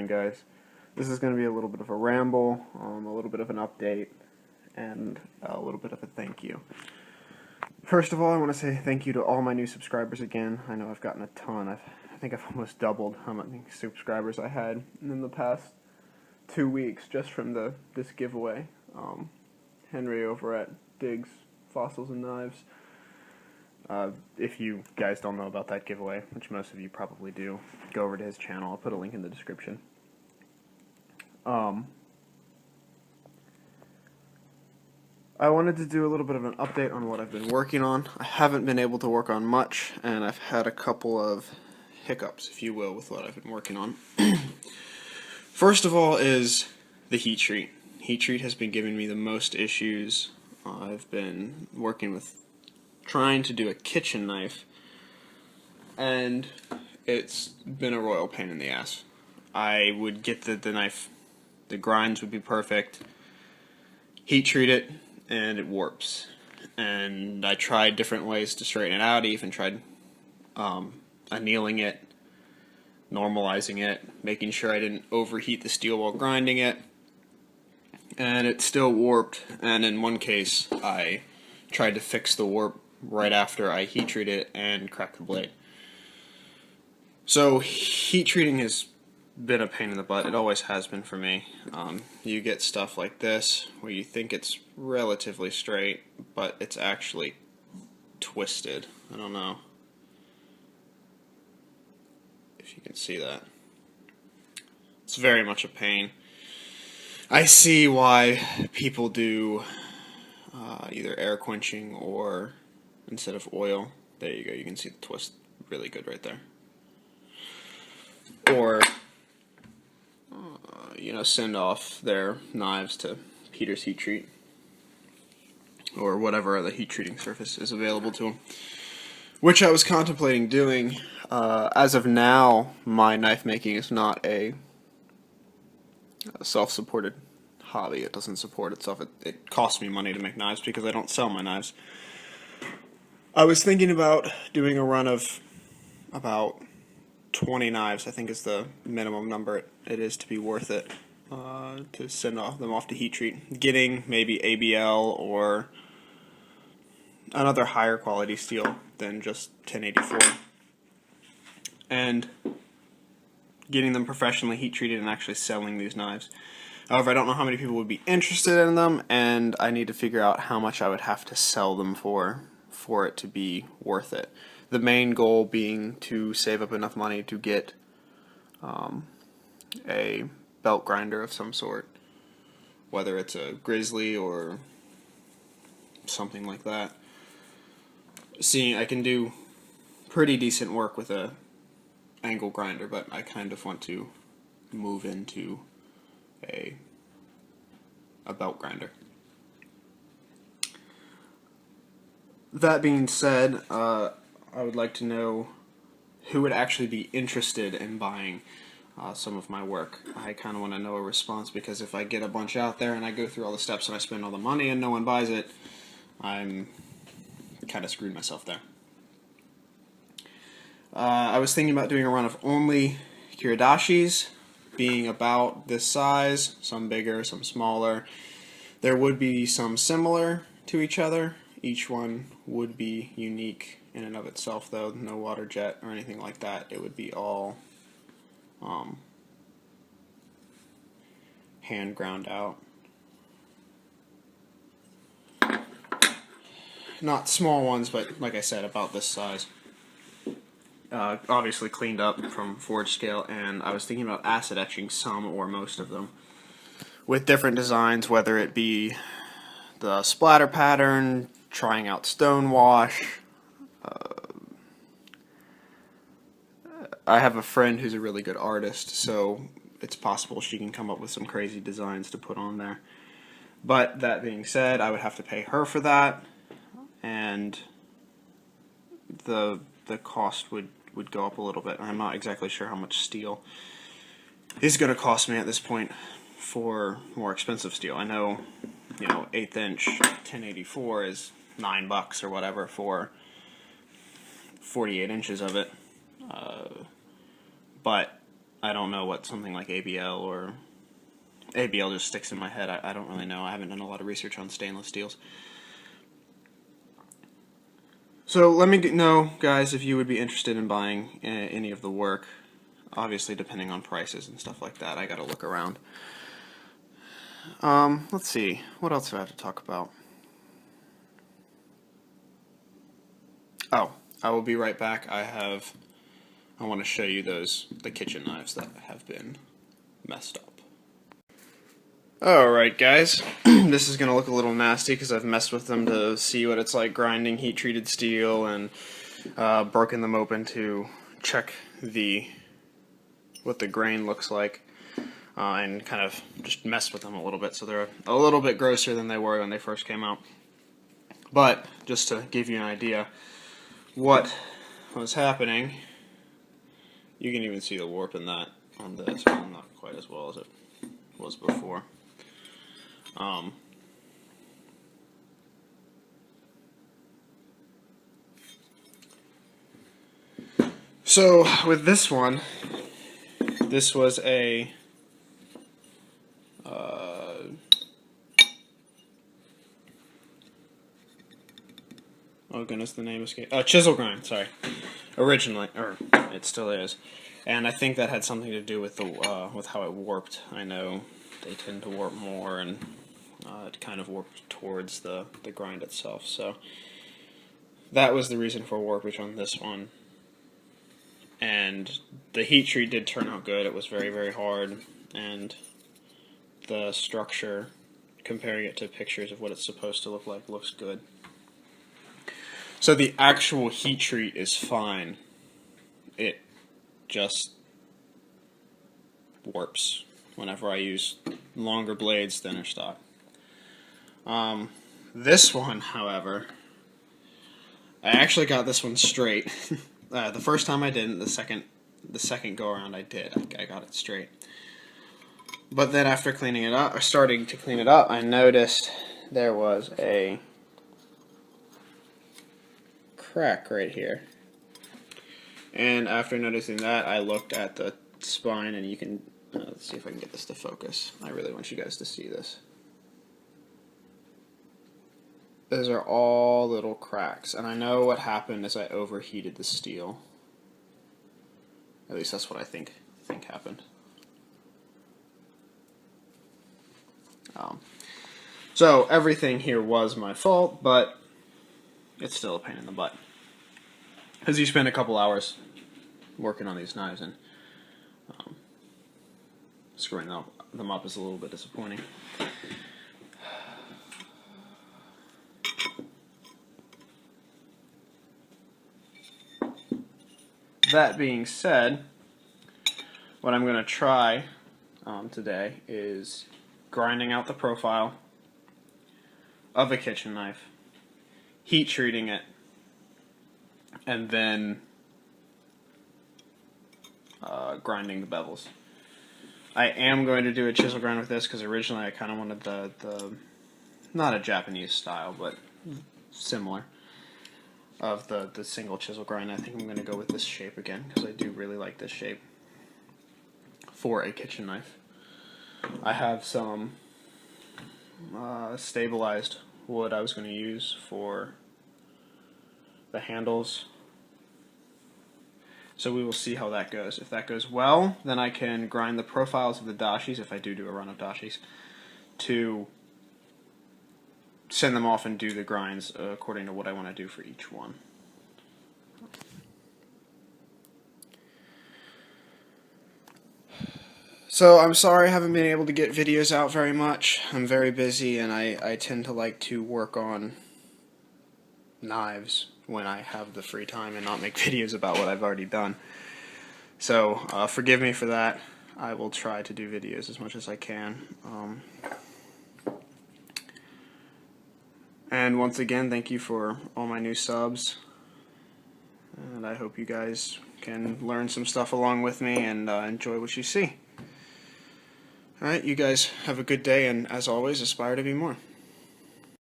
guys? This is going to be a little bit of a ramble, a little bit of an update, and a little bit of a thank you. First of all, I want to say thank you to all my new subscribers again. I know I've gotten a ton. I think I've almost doubled how many subscribers I had in the past 2 weeks just from this giveaway. Henry over at Diggs Fossils and Knives. If you guys don't know about that giveaway, which most of you probably do, go over to his channel. I'll put a link in the description. I wanted to do a little bit of an update on what I've been working on. I haven't been able to work on much, and I've had a couple of hiccups, if you will, with what I've been working on. First of all is the heat treat. Heat treat has been giving me the most issues. I've been working with trying to do a kitchen knife, and it's been a royal pain in the ass. I would get the knife, the grinds would be perfect, heat treat it, and it warps. And I tried different ways to straighten it out. I even tried annealing it, normalizing it, making sure I didn't overheat the steel while grinding it, and it still warped. And in one case I tried to fix the warp right after I heat treated it and cracked the blade. So heat treating has been a pain in the butt. It always has been for me. You get stuff like this where you think it's relatively straight, but it's actually twisted. I don't know if you can see that. It's very much a pain. I see why people do either air quenching or instead of oil. There you go, you can see the twist really good right there. Or send off their knives to Peter's Heat Treat or whatever other heat treating surface is available to them, which I was contemplating doing. As of now, my knife making is not a self-supported hobby. It doesn't support itself. It costs me money to make knives because I don't sell my knives. I was thinking about doing a run of about 20 knives, I think is the minimum number it is to be worth it, to send them off to heat treat. Getting maybe ABL or another higher quality steel than just 1084. And getting them professionally heat treated and actually selling these knives. However, I don't know how many people would be interested in them, and I need to figure out how much I would have to sell them for it to be worth it. The main goal being to save up enough money to get a belt grinder of some sort, whether it's a Grizzly or something like that. Seeing I can do pretty decent work with a angle grinder, but I kind of want to move into a belt grinder. That being said, I would like to know who would actually be interested in buying some of my work. I kind of want to know a response, because if I get a bunch out there and I go through all the steps and I spend all the money and no one buys it, I'm kind of screwed myself there. I was thinking about doing a run of only Kiridashis, being about this size, some bigger, some smaller. There would be some similar to each other. Each one would be unique in and of itself, though. No water jet or anything like that. It would be all hand ground out. Not small ones, but like I said, about this size. Obviously cleaned up from forge scale, and I was thinking about acid etching some or most of them with different designs, whether it be the splatter pattern, trying out stonewash. I have a friend who's a really good artist, so it's possible she can come up with some crazy designs to put on there. But that being said, I would have to pay her for that, and the cost would go up a little bit. I'm not exactly sure how much steel is going to cost me at this point for more expensive steel. I know, 1/8 inch 1084 is $9 or whatever for 48 inches of it. But I don't know what something like ABL or ABL just sticks in my head. I don't really know. I haven't done a lot of research on stainless steels. So let me know, guys, if you would be interested in buying any of the work. Obviously, depending on prices and stuff like that, I gotta look around. Let's see. What else do I have to talk about? Oh, I will be right back. I want to show you the kitchen knives that have been messed up. Alright guys, this is going to look a little nasty because I've messed with them to see what it's like grinding heat-treated steel and broken them open to check what the grain looks like and kind of just messed with them a little bit, so they're a little bit grosser than they were when they first came out. But just to give you an idea what was happening, you can even see the warp in that on this one, not quite as well as it was before. So with this one, this was a oh goodness, the name escaped. Chisel grind, sorry. Originally, or it still is, and I think that had something to do with the with how it warped. I know they tend to warp more, and it kind of warped towards the grind itself. So that was the reason for warpage on this one. And the heat treat did turn out good. It was very, very hard, and the structure, comparing it to pictures of what it's supposed to look like, looks good. So the actual heat treat is fine. It just warps whenever I use longer blades, thinner stock. This one, however, I actually got this one straight. The first time I didn't. The second go around I did. I got it straight. But then after cleaning it up, or starting to clean it up, I noticed there was a crack right here. And after noticing that, I looked at the spine, and you can let's see if I can get this to focus. I really want you guys to see this. Those are all little cracks, and I know what happened is I overheated the steel. At least that's what I think happened. So everything here was my fault, but it's still a pain in the butt. Because you spend a couple hours working on these knives, and screwing them up is a little bit disappointing. That being said, what I'm going to try today is grinding out the profile of a kitchen knife, heat treating it, and then grinding the bevels. I am going to do a chisel grind with this because originally I kind of wanted the not a Japanese style, but similar, of the single chisel grind. I think I'm going to go with this shape again because I do really like this shape for a kitchen knife. I have some stabilized wood I was going to use for the handles, so we will see how that goes. If that goes well, then I can grind the profiles of the dashis, if I do a run of dashis, to send them off and do the grinds according to what I want to do for each one. So I'm sorry I haven't been able to get videos out very much. I'm very busy, and I tend to like to work on knives when I have the free time and not make videos about what I've already done. So forgive me for that. I will try to do videos as much as I can. And once again, thank you for all my new subs, and I hope you guys can learn some stuff along with me and enjoy what you see. Alright, you guys have a good day, and as always, aspire to be more.